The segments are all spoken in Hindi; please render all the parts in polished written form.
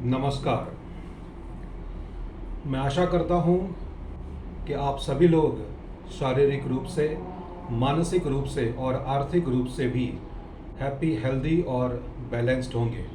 नमस्कार। मैं आशा करता हूँ कि आप सभी लोग शारीरिक रूप से, मानसिक रूप से और आर्थिक रूप से भी हैप्पी, हेल्दी और बैलेंस्ड होंगे।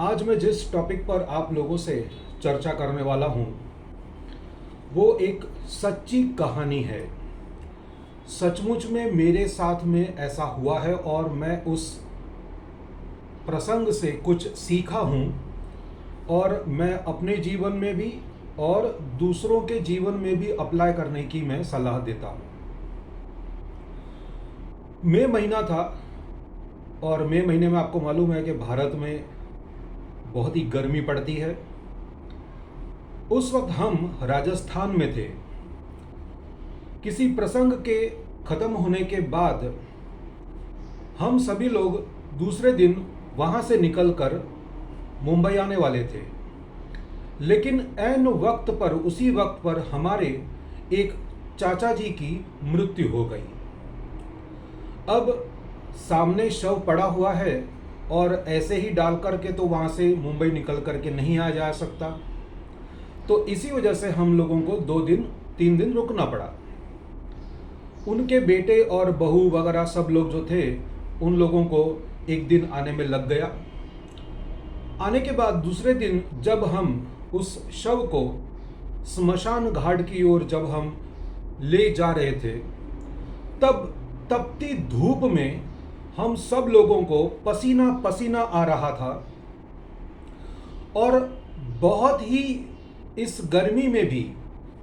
आज मैं जिस टॉपिक पर आप लोगों से चर्चा करने वाला हूँ वो एक सच्ची कहानी है। सचमुच में मेरे साथ में ऐसा हुआ है और मैं उस प्रसंग से कुछ सीखा हूँ और मैं अपने जीवन में भी और दूसरों के जीवन में भी अप्लाई करने की मैं सलाह देता हूँ। मई महीना था और मई महीने में आपको मालूम है कि भारत में बहुत ही गर्मी पड़ती है। उस वक्त हम राजस्थान में थे। किसी प्रसंग के ख़त्म होने के बाद हम सभी लोग दूसरे दिन वहाँ से निकलकर मुंबई आने वाले थे, लेकिन ऐन वक्त पर, उसी वक्त पर हमारे एक चाचा जी की मृत्यु हो गई। अब सामने शव पड़ा हुआ है और ऐसे ही डाल करके तो वहाँ से मुंबई निकल करके नहीं आ जा सकता, तो इसी वजह से हम लोगों को 2-3 दिन रुकना पड़ा। उनके बेटे और बहू वगैरह सब लोग जो थे, उन लोगों को एक दिन आने में लग गया। आने के बाद दूसरे दिन जब हम उस शव को स्मशान घाट की ओर जब हम ले जा रहे थे, तब तपती धूप में हम सब लोगों को पसीना पसीना आ रहा था और बहुत ही इस गर्मी में भी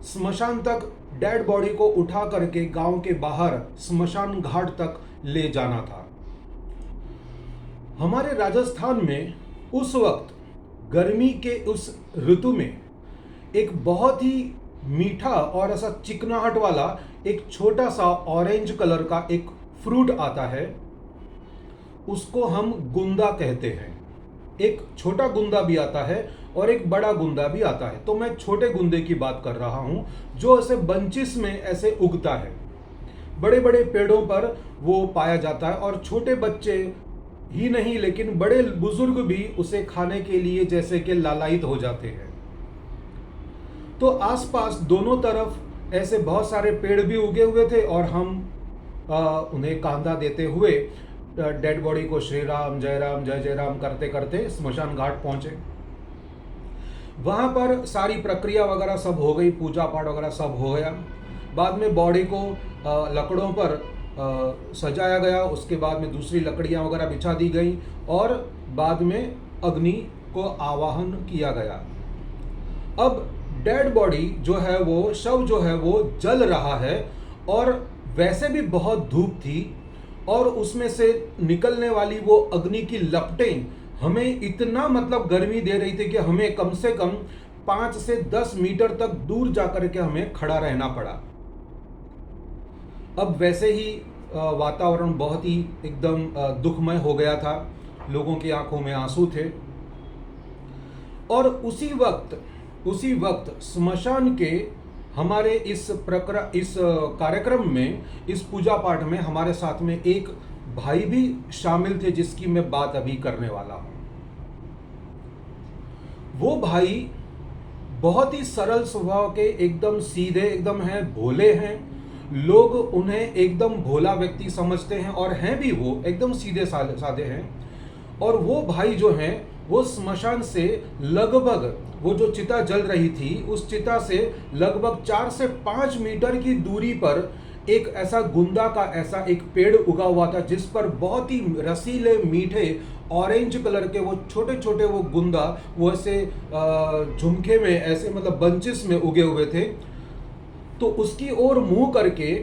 स्मशान तक डेड बॉडी को उठा करके गांव के बाहर स्मशान घाट तक ले जाना था। हमारे राजस्थान में उस वक्त गर्मी के उस ऋतु में एक बहुत ही मीठा और ऐसा चिकनाहट वाला एक छोटा सा ऑरेंज कलर का एक फ्रूट आता है, उसको हम गुंदा कहते हैं। एक छोटा गुंदा भी आता है और एक बड़ा गुंदा भी आता है। तो मैं छोटे गुंदे की बात कर रहा हूँ जो ऐसे बंचिस में ऐसे उगता है। बड़े बड़े पेड़ों पर वो पाया जाता है और छोटे बच्चे ही नहीं लेकिन बड़े बुजुर्ग भी उसे खाने के लिए जैसे कि लालायित हो जाते हैं। तो आसपास दोनों तरफ ऐसे बहुत सारे पेड़ भी उगे हुए थे और हम उन्हें कांधा देते हुए डेड बॉडी को श्री राम जय राम करते करते स्मशान घाट पहुंचे। वहां पर सारी प्रक्रिया वगैरह सब हो गई, पूजा पाठ वगैरह सब हो गया। बाद में बॉडी को लकड़ों पर सजाया गया, उसके बाद में दूसरी लकड़ियां वगैरह बिछा दी गई और बाद में अग्नि को आवाहन किया गया। अब डेड बॉडी जो है, वो शव जो है वो जल रहा है और वैसे भी बहुत धूप थी और उसमें से निकलने वाली वो अग्नि की लपटें हमें इतना मतलब गर्मी दे रही थी कि हमें कम से कम 5 से 10 मीटर तक दूर जाकर के हमें खड़ा रहना पड़ा। अब वैसे ही वातावरण बहुत ही एकदम दुखमय हो गया था, लोगों की आंखों में आंसू थे। और उसी वक्त स्मशान के हमारे इस कार्यक्रम में, इस पूजा पाठ में हमारे साथ में एक भाई भी शामिल थे जिसकी मैं बात अभी करने वाला हूं। वो भाई बहुत ही सरल स्वभाव के, एकदम सीधे, एकदम हैं, भोले हैं। लोग उन्हें एकदम भोला व्यक्ति समझते हैं और हैं भी, वो एकदम सीधे साधे हैं। और वो भाई जो हैं वो स्मशान से लगभग, वो जो चिता जल रही थी उस चिता से लगभग 4 से 5 मीटर की दूरी पर एक ऐसा गुंदा का ऐसा एक पेड़ उगा हुआ था जिस पर बहुत ही रसीले मीठे ऑरेंज कलर के वो छोटे छोटे वो गुंदा वो ऐसे झुमके में ऐसे मतलब बंचेस में उगे हुए थे। तो उसकी ओर मुंह करके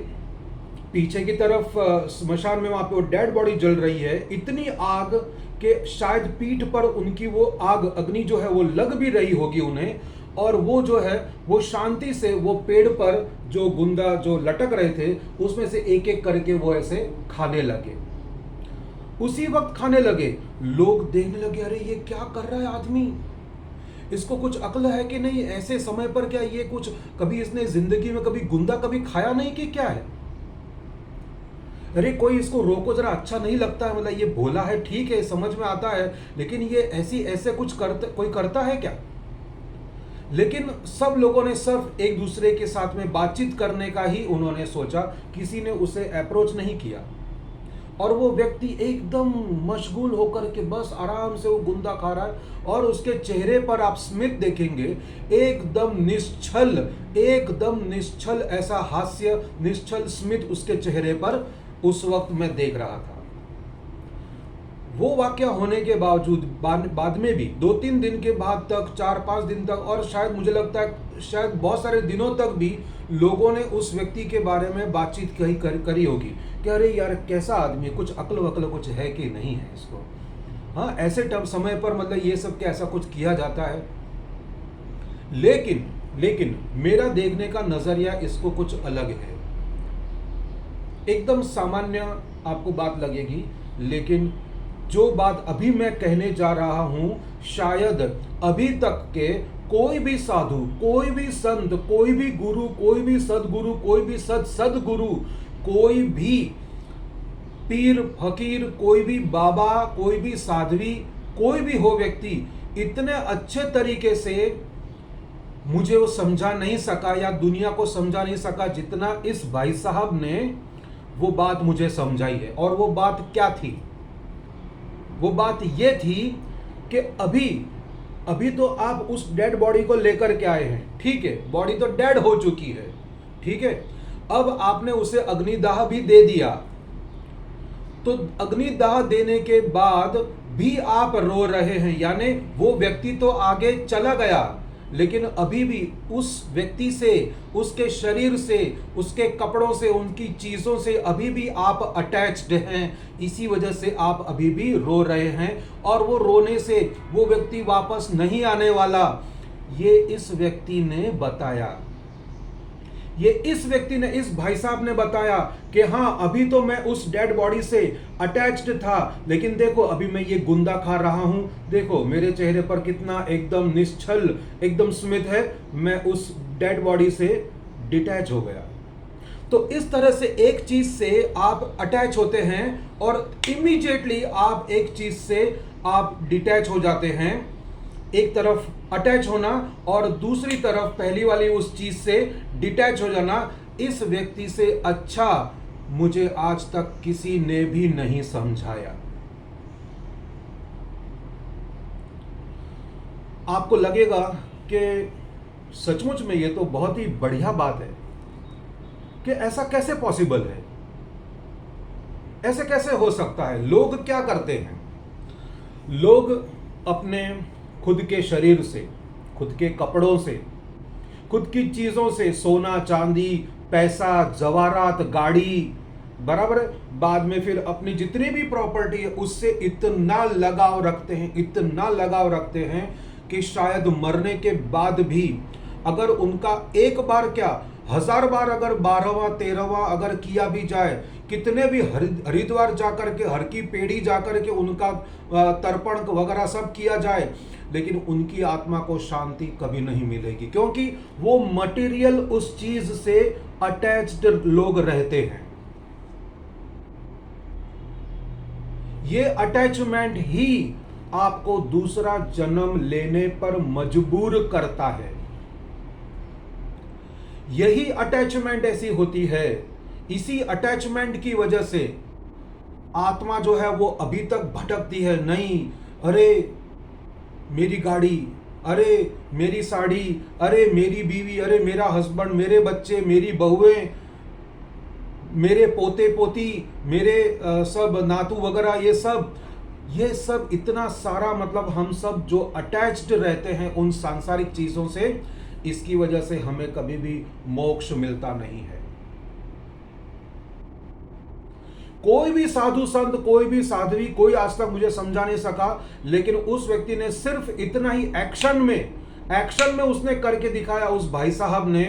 पीछे की तरफ स्मशान में वहां पे वो डेड बॉडी जल रही है। इतनी आग के शायद पीठ पर उनकी वो आग, अग्नि जो है वो लग भी रही होगी उन्हें, और वो जो है वो शांति से वो पेड़ पर जो गुंदा जो लटक रहे थे उसमें से एक एक करके वो ऐसे खाने लगे। उसी वक्त खाने लगे, लोग देखने लगे, अरे ये क्या कर रहा है आदमी, इसको कुछ अक्ल है कि नहीं, ऐसे समय पर क्या ये कुछ, कभी इसने जिंदगी में कभी गुंदा कभी खाया नहीं कि क्या है। अरे कोई इसको रोको जरा, अच्छा नहीं लगता है, मतलब ये भोला है, ठीक है, समझ में आता है, लेकिन ये ऐसे कुछ कोई करता है क्या? लेकिन सब लोगों ने सिर्फ एक दूसरे के साथ में बातचीत करने का ही उन्होंने सोचा, किसी ने उसे अप्रोच नहीं किया। और वो व्यक्ति एकदम मशगूल होकर के बस आराम से वो गुंदा खा रहा है, और उसके चेहरे पर आप स्मित देखेंगे, एकदम निश्चल ऐसा हास्य, निश्चल स्मित उसके चेहरे पर उस वक्त मैं देख रहा था। वो वाकया होने के बावजूद बाद में भी 2-3 दिन के बाद तक, 4-5 दिन तक, और शायद मुझे लगता है शायद बहुत सारे दिनों तक भी लोगों ने उस व्यक्ति के बारे में बातचीत करी होगी कि अरे यार कैसा आदमी, कुछ अक्ल वक्ल कुछ है कि नहीं है इसको। हाँ, ऐसे समय पर मतलब ये सब क्या ऐसा कुछ किया जाता है। लेकिन मेरा देखने का नजरिया इसको कुछ अलग है। एकदम सामान्य आपको बात लगेगी, लेकिन जो बात अभी मैं कहने जा रहा हूं, शायद अभी तक के कोई भी साधु, कोई भी संत, कोई भी गुरु, कोई भी सदगुरु, कोई भी सदगुरु, कोई भी पीर फकीर, कोई भी बाबा, कोई भी साध्वी, कोई भी हो व्यक्ति, इतने अच्छे तरीके से मुझे वो समझा नहीं सका या दुनिया को समझा नहीं सका जितना इस भाई साहब ने वो बात मुझे समझाई है। और वो बात क्या थी? वो बात ये थी कि अभी तो आप उस डेड बॉडी को लेकर के आए हैं, ठीक है, बॉडी तो डेड हो चुकी है, ठीक है, अब आपने उसे अग्निदाह भी दे दिया, तो अग्निदाह देने के बाद भी आप रो रहे हैं, यानी वो व्यक्ति तो आगे चला गया, लेकिन अभी भी उस व्यक्ति से, उसके शरीर से, उसके कपड़ों से, उनकी चीज़ों से अभी भी आप अटैच्ड हैं। इसी वजह से आप अभी भी रो रहे हैं, और वो रोने से वो व्यक्ति वापस नहीं आने वाला। ये इस व्यक्ति ने बताया, इस भाई साहब ने बताया कि हाँ, अभी तो मैं उस डेड बॉडी से अटैच्ड था, लेकिन देखो अभी मैं ये गुंदा खा रहा हूं, देखो मेरे चेहरे पर कितना एकदम निश्चल, एकदम स्मित है, मैं उस डेड बॉडी से डिटैच हो गया। तो इस तरह से एक चीज से आप अटैच होते हैं और इमीडिएटली आप एक चीज से आप डिटैच हो जाते हैं। एक तरफ अटैच होना और दूसरी तरफ पहली वाली उस चीज से डिटैच हो जाना, इस व्यक्ति से अच्छा मुझे आज तक किसी ने भी नहीं समझाया। आपको लगेगा कि सचमुच में ये तो बहुत ही बढ़िया बात है कि ऐसा कैसे पॉसिबल है, ऐसे कैसे हो सकता है। लोग क्या करते हैं, लोग अपने खुद के शरीर से, खुद के कपड़ों से, खुद की चीजों से, सोना चांदी, पैसा, जवाहरात, गाड़ी, बराबर, बाद में फिर अपनी जितनी भी प्रॉपर्टी है उससे इतना लगाव रखते हैं, इतना लगाव रखते हैं कि शायद मरने के बाद भी अगर उनका एक बार क्या 1000 बार अगर 12वां 13वां अगर किया भी जाए, कितने भी हरिद्वार जाकर के, हर की पेड़ी जाकर के उनका तर्पण वगैरह सब किया जाए, लेकिन उनकी आत्मा को शांति कभी नहीं मिलेगी, क्योंकि वो मटेरियल उस चीज से अटैच्ड लोग रहते हैं। ये अटैचमेंट ही आपको दूसरा जन्म लेने पर मजबूर करता है। यही अटैचमेंट ऐसी होती है, इसी अटैचमेंट की वजह से आत्मा जो है वो अभी तक भटकती है। नहीं, अरे मेरी गाड़ी, अरे मेरी साड़ी, अरे मेरी बीवी, अरे मेरा हस्बैंड, मेरे बच्चे, मेरी बहुएं, मेरे पोते पोती, मेरे सब नातू वगैरह, ये सब इतना सारा, मतलब हम सब जो अटैच्ड रहते हैं उन सांसारिक चीजों से, इसकी वजह से हमें कभी भी मोक्ष मिलता नहीं है। कोई भी साधु संत, कोई भी साध्वी, कोई आज तक मुझे समझा नहीं सका, लेकिन उस व्यक्ति ने सिर्फ इतना ही एक्शन में उसने करके दिखाया, उस भाई साहब ने,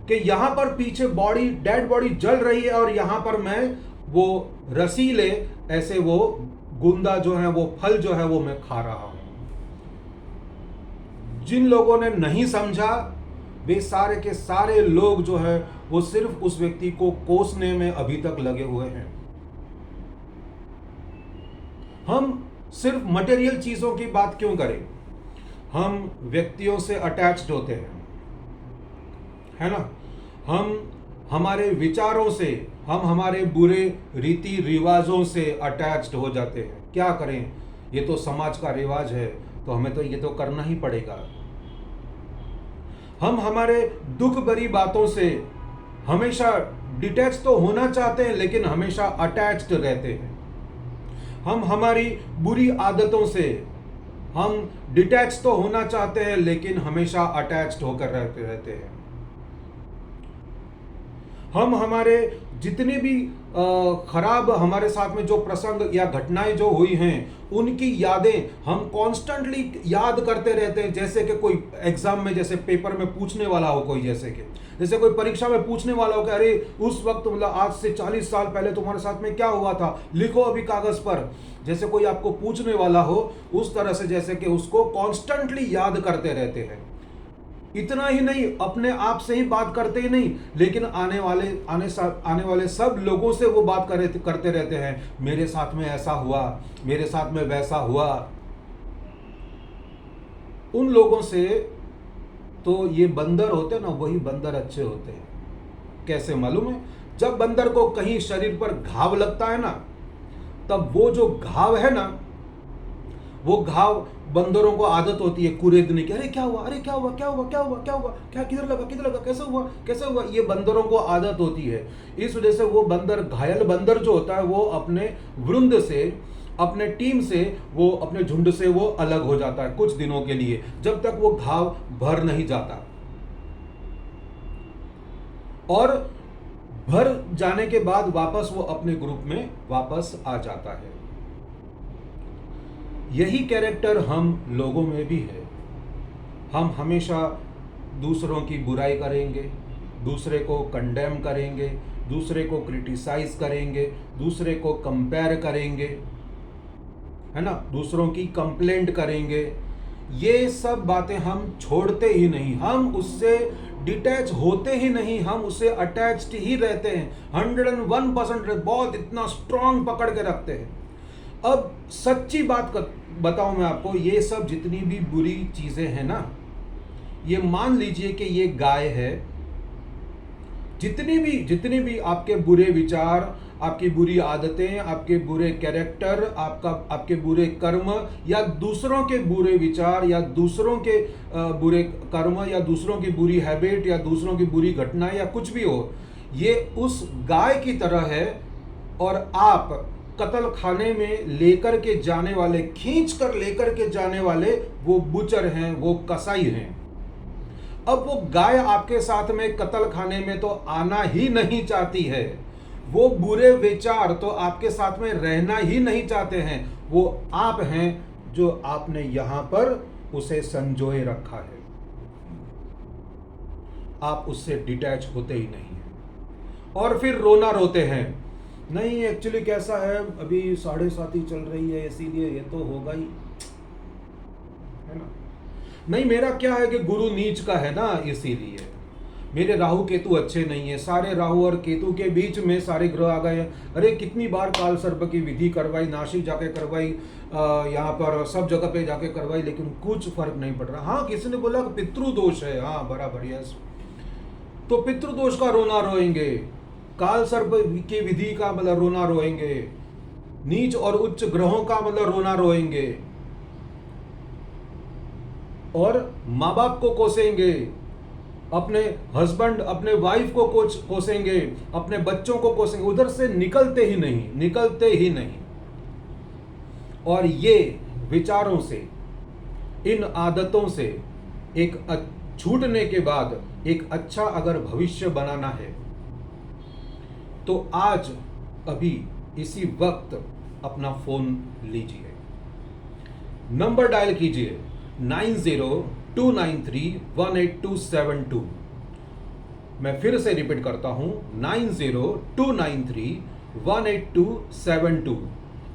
कि यहां पर पीछे बॉडी, डेड बॉडी जल रही है और यहां पर मैं वो रसीले ऐसे वो गुंदा जो है, वो फल जो है वो मैं खा रहा हूं। जिन लोगों ने नहीं समझा, वे सारे के सारे लोग जो है वो सिर्फ उस व्यक्ति को कोसने में अभी तक लगे हुए हैं। हम सिर्फ मटेरियल चीजों की बात क्यों करें? हम व्यक्तियों से अटैच्ड होते हैं, है ना? हम हमारे विचारों से, हम हमारे बुरे रीति रिवाजों से अटैच्ड हो जाते हैं। क्या करें, ये तो समाज का रिवाज है, तो हमें तो ये तो करना ही पड़ेगा। हम हमारे दुख भरी बातों से हमेशा डिटैच तो होना चाहते हैं, लेकिन हमेशा अटैच्ड रहते हैं। हम हमारी बुरी आदतों से हम डिटैच तो होना चाहते हैं, लेकिन हमेशा अटैच्ड होकर रहते हैं। हम हमारे जितने भी खराब हमारे साथ में जो प्रसंग या घटनाएं जो हुई हैं, उनकी यादें हम कॉन्स्टेंटली याद करते रहते हैं। जैसे कि कोई एग्जाम में, जैसे पेपर में पूछने वाला हो, जैसे कोई परीक्षा में पूछने वाला हो कि अरे उस वक्त, मतलब आज से 40 साल पहले तुम्हारे साथ में क्या हुआ था, लिखो अभी कागज पर। जैसे कोई आपको पूछने वाला हो, उस तरह से जैसे कि उसको कॉन्स्टेंटली याद करते रहते हैं। इतना ही नहीं, अपने आप से ही बात करते ही नहीं, लेकिन आने वाले सब लोगों से वो बात करते रहते हैं। मेरे साथ में ऐसा हुआ, मेरे साथ में वैसा हुआ। उन लोगों से तो ये बंदर होते हैं ना, वही बंदर अच्छे होते हैं। कैसे मालूम है? जब बंदर को कहीं शरीर पर घाव लगता है ना, तब वो जो घाव है ना, वो घाव बंदरों को आदत होती है कुरेदने की। अरे क्या हुआ, अरे क्या हुआ, क्या हुआ, क्या हुआ, क्या हुआ, क्या, किधर लगा, कैसे हुआ, कैसे हुआ। ये बंदरों को आदत होती है। इस वजह से वो बंदर, घायल बंदर जो होता है, वो अपने वृंद से, अपने टीम से, वो अपने झुंड से वो अलग हो जाता है कुछ दिनों के लिए, जब तक वो घाव भर नहीं जाता। और भर जाने के बाद वापस वो अपने ग्रुप में वापस आ जाता है। यही कैरेक्टर हम लोगों में भी है। हम हमेशा दूसरों की बुराई करेंगे, दूसरे को कंडेम करेंगे, दूसरे को क्रिटिसाइज करेंगे, दूसरे को कंपेयर करेंगे, है ना, दूसरों की कंप्लेंट करेंगे। ये सब बातें हम छोड़ते ही नहीं, हम उससे डिटैच होते ही नहीं, हम उससे अटैच्ड ही रहते हैं। 101% बहुत इतना स्ट्रांग पकड़ के रखते हैं। अब सच्ची बात बताऊं मैं आपको, ये सब जितनी भी बुरी चीजें हैं ना, ये मान लीजिए कि ये गाय है। जितनी भी आपके बुरे विचार, आपकी बुरी आदतें, आपके बुरे कैरेक्टर, आपके बुरे कर्म, या दूसरों के बुरे विचार, या दूसरों के बुरे कर्म, या दूसरों की बुरी हैबिट, या दूसरों की बुरी घटना, या कुछ भी हो, ये उस गाय की तरह है। और आप कत्ल खाने में लेकर के जाने वाले, खींच कर लेकर के जाने वाले वो बुचर हैं, वो कसाई हैं। अब वो गाय आपके साथ में कत्ल खाने में तो आना ही नहीं चाहती है। वो बुरे विचार तो आपके साथ में रहना ही नहीं चाहते हैं। वो आप हैं जो आपने यहां पर उसे संजोए रखा है। आप उससे डिटैच होते ही नहीं हैं। और फिर रोना रोते हैं, नहीं एक्चुअली कैसा है, अभी 7:30 ही चल रही है, इसीलिए ये तो होगा ही, है ना। नहीं, मेरा क्या है कि गुरु नीच का है ना, इसीलिए मेरे राहु केतु अच्छे नहीं है। सारे राहु और केतु के बीच में सारे ग्रह आ गए। अरे कितनी बार काल सर्प की विधि करवाई, नासिक जाके करवाई, यहाँ पर सब जगह पे जाके करवाई, लेकिन कुछ फर्क नहीं पड़ रहा। हाँ, किसी ने बोला कि पितृदोष है, हाँ बराबर, यस, तो पितृदोष का रोना रोएंगे, काल सर्प की विधि का मतलब रोना रोएंगे, नीच और उच्च ग्रहों का मतलब रोना रोएंगे, और माँ बाप को कोसेंगे, अपने हस्बैंड, अपने वाइफ को कोसेंगे, अपने बच्चों को कोसेंगे, उधर से निकलते ही नहीं। और ये विचारों से, इन आदतों से एक छूटने के बाद एक अच्छा अगर भविष्य बनाना है, तो आज अभी इसी वक्त अपना फोन लीजिए, नंबर डायल कीजिए 9029318272। मैं फिर से रिपीट करता हूं, 9029318272।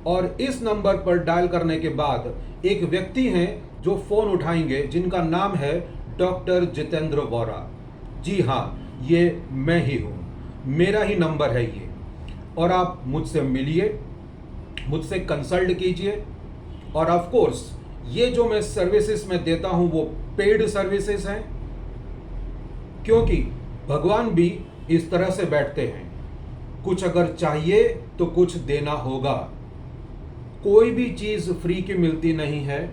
और इस नंबर पर डायल करने के बाद एक व्यक्ति हैं जो फोन उठाएंगे, जिनका नाम है डॉक्टर जितेंद्र वोरा। जी हाँ, ये मैं ही हूँ, मेरा ही नंबर है ये। और आप मुझसे मिलिए, मुझसे कंसल्ट कीजिए। और ऑफ कोर्स ये जो मैं सर्विसेज में देता हूँ वो पेड सर्विसेज हैं, क्योंकि भगवान भी इस तरह से बैठते हैं, कुछ अगर चाहिए तो कुछ देना होगा। कोई भी चीज फ्री की मिलती नहीं है।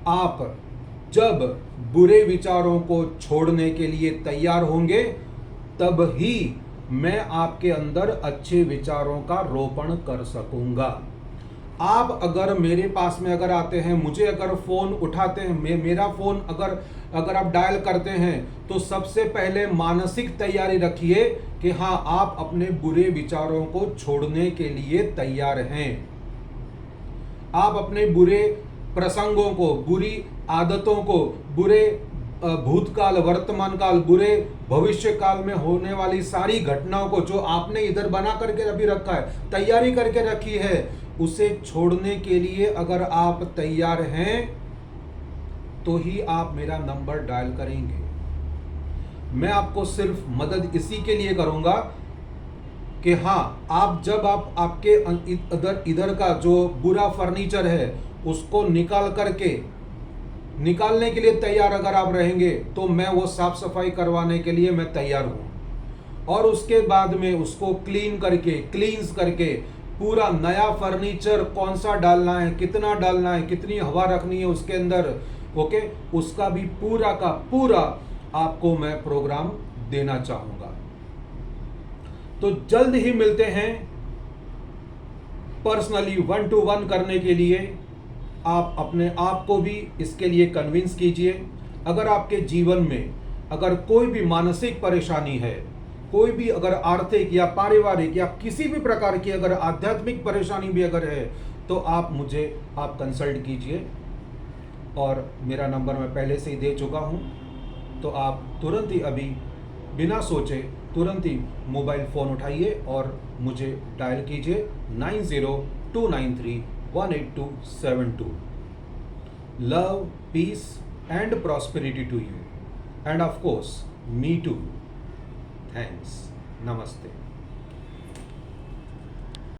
आप जब बुरे विचारों को छोड़ने के लिए तैयार होंगे तब ही मैं आपके अंदर अच्छे विचारों का रोपण कर सकूंगा। आप अगर मेरे पास में अगर आते हैं, मुझे अगर फोन उठाते हैं, मेरा फोन अगर आप डायल करते हैं, तो सबसे पहले मानसिक तैयारी रखिए कि हाँ, आप अपने बुरे विचारों को छोड़ने के लिए तैयार हैं। आप अपने बुरे प्रसंगों को, बुरी आदतों को, बुरे भूतकाल, वर्तमान काल, बुरे भविष्य काल में होने वाली सारी घटनाओं को जो आपने इधर बना करके अभी रखा है, तैयारी करके रखी है, उसे छोड़ने के लिए अगर आप तैयार हैं तो ही आप मेरा नंबर डायल करेंगे। मैं आपको सिर्फ मदद इसी के लिए करूंगा कि हाँ, आप जब आप आपके इधर का जो बुरा फर्नीचर है उसको निकालने के लिए तैयार अगर आप रहेंगे तो मैं वो साफ सफाई करवाने के लिए मैं तैयार हूँ। और उसके बाद में उसको क्लींस करके पूरा नया फर्नीचर कौन सा डालना है, कितना डालना है, कितनी हवा रखनी है उसके अंदर, ओके, उसका भी पूरा का पूरा आपको मैं प्रोग्राम देना चाहूंगा। तो जल्द ही मिलते हैं पर्सनली 1-to-1 करने के लिए। आप अपने आप को भी इसके लिए कन्विंस कीजिए। अगर आपके जीवन में अगर कोई भी मानसिक परेशानी है, कोई भी अगर आर्थिक या पारिवारिक या किसी भी प्रकार की अगर आध्यात्मिक परेशानी भी अगर है, तो आप कंसल्ट कीजिए। और मेरा नंबर मैं पहले से ही दे चुका हूँ, तो आप तुरंत ही अभी बिना सोचे तुरंत ही मोबाइल फ़ोन उठाइए और मुझे डायल कीजिए 9029318272। Love, peace and prosperity to you, and of course me too. Thanks. नमस्ते।